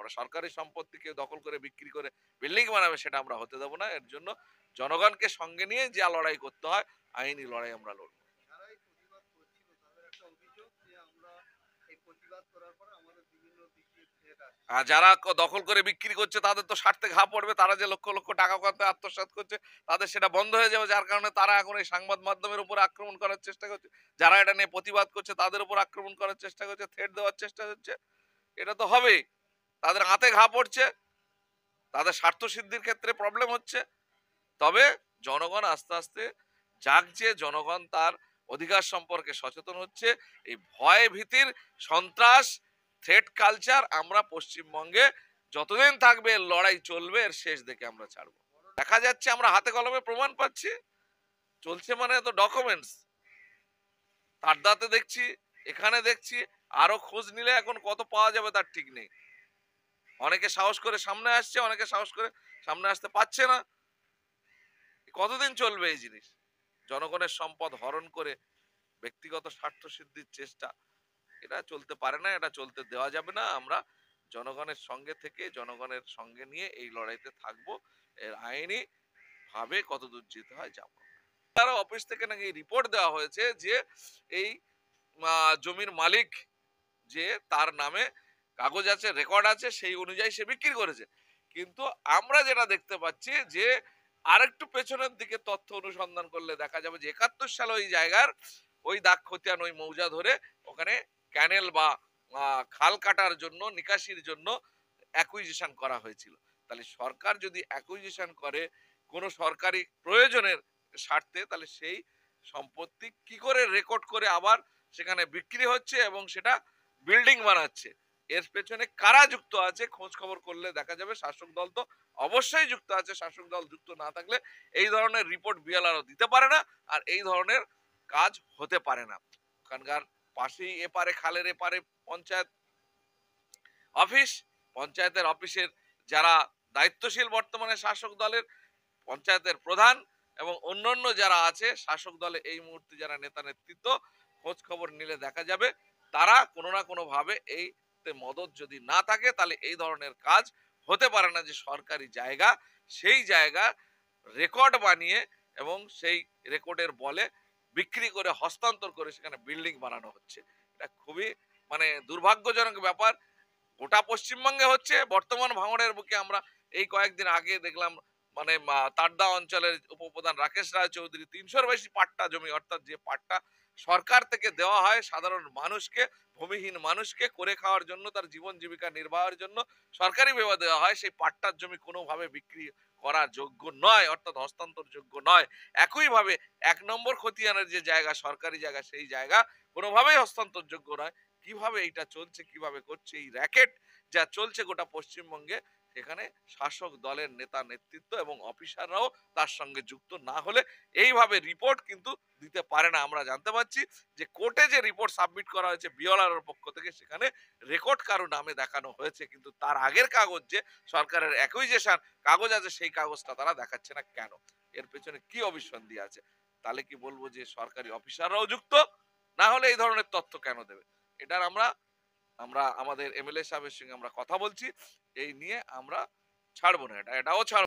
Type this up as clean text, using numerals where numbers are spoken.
আমরা সরকারি সম্পত্তিকে দখল করে বিক্রি করে বিল্ডিং বানাবে সেটা আমরা হতে দেবো না। এর জন্য জনগণকে সঙ্গে নিয়ে যা লড়াই করতে হয় আইনি লড়াই আমরা লড়বো। যারা এই প্রতিবাদ করছিল তাদের একটা অভিযোগ যে আমরা এই প্রতিবাদ করার পরে আমাদের বিভিন্ন দিক দিয়ে থ্রেট আসছে। আর যারা দখল করে বিক্রি করছে তাদের তো স্বার্থে ঘা পড়বে, তারা যে লক্ষ লক্ষ টাকা করতে আত্মসাৎ করছে তাদের সেটা বন্ধ হয়ে যাবে, যার কারণে তারা এখন এই সংবাদ মাধ্যমের উপর আক্রমণ করার চেষ্টা করছে, যারা এটা নিয়ে প্রতিবাদ করছে তাদের উপর আক্রমণ করার চেষ্টা করছে, থ্রেট দেওয়ার চেষ্টা হচ্ছে। এটা তো হবেই, তাদের হাতে ঘা পড়ছে, তাদের স্বার্থ সিদ্ধির ক্ষেত্রে প্রবলেম হচ্ছে। তবে জনগণ আস্তে আস্তে জাগছে, জনগণ তার অধিকার সম্পর্কে সচেতন হচ্ছে। এই ভয় ভীতির সন্ত্রাস থ্রেট কালচার আমরা পশ্চিমবঙ্গে যতদিন থাকবে এর লড়াই চলবে, এর শেষ দেখে আমরা ছাড়বো। দেখা যাচ্ছে আমরা হাতে কলমে প্রমাণ পাচ্ছি, চলছে মানে তো ডকুমেন্টস, তারদাতে দেখছি, এখানে দেখছি, আরো খোঁজ নিলে এখন কত পাওয়া যাবে তার ঠিক নেই। অনেকে সাহস করে সামনে আসছে, অনেকে সাহস করে সামনে আসতে পারছে না। কতদিন চলবে এই জিনিস? জনগণের সম্পদ হরণ করে ব্যক্তিগত স্বার্থ সিদ্ধির চেষ্টা, এটা চলতে পারে না, এটা চলতে দেওয়া যাবে না। আমরা জনগণের সঙ্গে থেকে জনগণের সঙ্গে নিয়ে এই লড়াইতে থাকবো। এর আইনি ভাবে কতদূর যেতে হয় যাবো। তারা অফিস থেকে নাকি রিপোর্ট দেওয়া হয়েছে যে এই জমির মালিক যে তার নামে কাগজ আছে, রেকর্ড আছে, সেই অনুযায়ী সে বিক্রি করেছে। কিন্তু আমরা যেটা দেখতে পাচ্ছি যে আরেকটু পেছনের দিকে তথ্য অনুসন্ধান করলে দেখা যাবে যে 71 সালে ওই জায়গার ওই দাগ খতিয়ান ওই মৌজা ধরে ওখানে ক্যানেল বা খাল কাটার জন্য, নিকাশির জন্য অ্যাকুইজিশন করা হয়েছিল। তাহলে সরকার যদি অ্যাকুইজিশন করে কোনো সরকারি প্রয়োজনের স্বার্থে, তাহলে সেই সম্পত্তি কি করে রেকর্ড করে আবার সেখানে বিক্রি হচ্ছে এবং সেটা বিল্ডিং বানাচ্ছে, এর পেছনে কারা যুক্ত আছে খোঁজ খবর করলে দেখা যাবে। শাসক দল তো অবশ্যই যুক্ত আছে, শাসক দল যুক্ত না থাকলে এই ধরনের রিপোর্ট বিএলআরও দিতে পারে না, আর এই ধরনের কাজ হতে পারে না। ওখানকার পাশেই এপারে, খালের এপারে পঞ্চায়েত অফিস, পঞ্চায়েতের অফিসের যারা দায়িত্বশীল বর্তমানে শাসক দলের, পঞ্চায়েতের প্রধান এবং অন্যান্য যারা আছে শাসক দলে এই মুহূর্তে যারা নেতা নেতৃত্ব, খোঁজ খবর নিলে দেখা যাবে তারা কোনো না কোনো ভাবে এই মদত যদি না থাকে তাহলে এই ধরনের কাজ হতে পারে না। যে সরকারি জায়গা, সেই জায়গা রেকর্ড বানিয়ে এবং সেই রেকর্ডের বলে বিক্রি করে হস্তান্তর করে সেখানে বিল্ডিং বানানো হচ্ছে। এটা খুবই মানে দুর্ভাগ্যজনক ব্যাপার। গোটা পশ্চিমবঙ্গে হচ্ছে। বর্তমান ভাঙড়ের বুকে আমরা এই কয়েকদিন আগে দেখলাম মানে তারদা অঞ্চলের উপপ্রধান রাকেশ রায় চৌধুরী 300-র বেশি পাট্টা জমি, অর্থাৎ যে পাট্টা সরকার থেকে দেওয়া হয় সাধারণ মানুষকে, ভূমিহীন মানুষকে করে খাওয়ার জন্য, তার জীবন জীবিকা নির্বাহের জন্য সরকারি ভাবে দেওয়া হয়, সেই পাট্টার জমি কোনোভাবে বিক্রি করার যোগ্য নয়, অর্থাৎ হস্তান্তর যোগ্য নয়। একইভাবে 1 নম্বর খতিয়ানের যে জায়গা, সরকারি জায়গা, সেই জায়গা কোনোভাবেই হস্তান্তর যোগ্য নয়। কিভাবে এইটা চলছে, কিভাবে করছে এই র্যাকেট যা চলছে গোটা পশ্চিমবঙ্গে, সেখানে শাসক দলের নেতা নেতৃত্ব এবং অফিসাররাও তার সঙ্গে যুক্ত না হলে এইভাবে রিপোর্ট কিন্তু দিতে পারে না। আমরা জানতে পারছি যে কোর্টে যে রিপোর্ট সাবমিট করা হয়েছে বিওলার পক্ষ থেকে, সেখানে রেকর্ড কারো নামে দেখানো হয়েছে, কিন্তু তার আগের কাগজ যে সরকারের অ্যাকুইজিশন কাগজ আছে সেই কাগজটা তারা দেখাচ্ছে না কেন? এর পেছনে কি অবিসন্ধি আছে? তাহলে কি বলবো যে সরকারি অফিসাররাও যুক্ত? না হলে এই ধরনের তথ্য কেন দেবে? এটার আমরা আমরা আমাদের এমএলএ সাহেবের সঙ্গে আমরা কথা বলছি, এই নিয়ে আমরা ছাড়বো না, এটাও ছাড়বো।